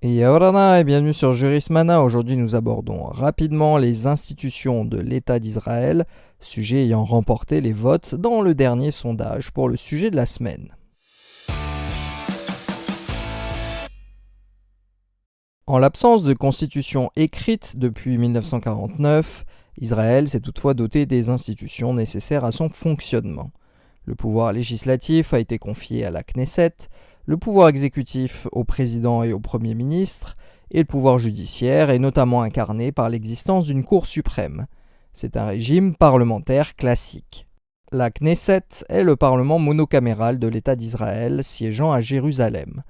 Yaorana et bienvenue sur Jurismana. Aujourd'hui, nous abordons rapidement les institutions de l'État d'Israël, sujet ayant remporté les votes dans le dernier sondage pour le sujet de la semaine. En l'absence de constitution écrite depuis 1949, Israël s'est toutefois doté des institutions nécessaires à son fonctionnement. Le pouvoir législatif a été confié à la Knesset, le pouvoir exécutif au président et au premier ministre, et le pouvoir judiciaire est notamment incarné par l'existence d'une Cour suprême. C'est un régime parlementaire classique. La Knesset est le parlement monocaméral de l'État d'Israël, siégeant à Jérusalem.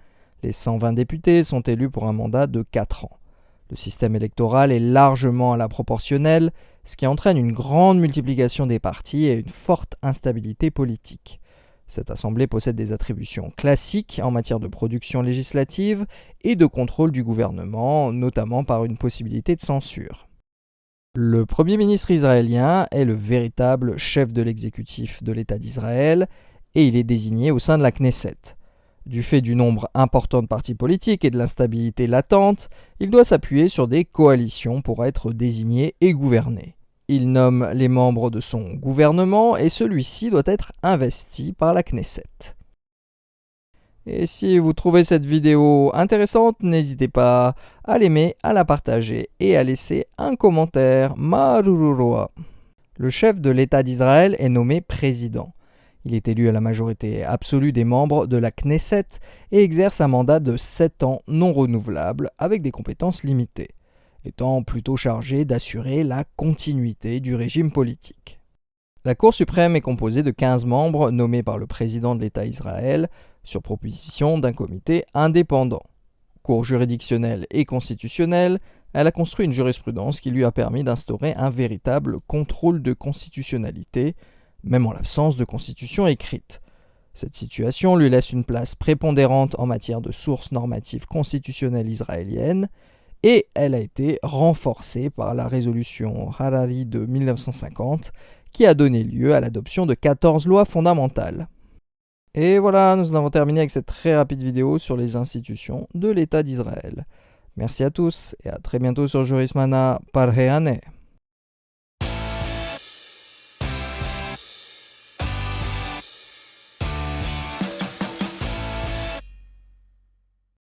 Les 120 députés sont élus pour un mandat de 4 ans. Le système électoral est largement à la proportionnelle, ce qui entraîne une grande multiplication des partis et une forte instabilité politique. Cette assemblée possède des attributions classiques en matière de production législative et de contrôle du gouvernement, notamment par une possibilité de censure. Le Premier ministre israélien est le véritable chef de l'exécutif de l'État d'Israël et il est désigné au sein de la Knesset. Du fait du nombre important de partis politiques et de l'instabilité latente, il doit s'appuyer sur des coalitions pour être désigné et gouverner. Il nomme les membres de son gouvernement et celui-ci doit être investi par la Knesset. Et si vous trouvez cette vidéo intéressante, n'hésitez pas à l'aimer, à la partager et à laisser un commentaire. Marururoa. Le chef de l'État d'Israël est nommé président. Il est élu à la majorité absolue des membres de la Knesset et exerce un mandat de 7 ans non renouvelable avec des compétences limitées, étant plutôt chargé d'assurer la continuité du régime politique. La Cour suprême est composée de 15 membres nommés par le président de l'État d'Israël sur proposition d'un comité indépendant. Cour juridictionnelle et constitutionnelle, elle a construit une jurisprudence qui lui a permis d'instaurer un véritable contrôle de constitutionnalité, même en l'absence de constitution écrite. Cette situation lui laisse une place prépondérante en matière de sources normatives constitutionnelles israéliennes, et elle a été renforcée par la résolution Harari de 1950 qui a donné lieu à l'adoption de 14 lois fondamentales. Et voilà, nous en avons terminé avec cette très rapide vidéo sur les institutions de l'État d'Israël. Merci à tous et à très bientôt sur Jurismana. Parheane.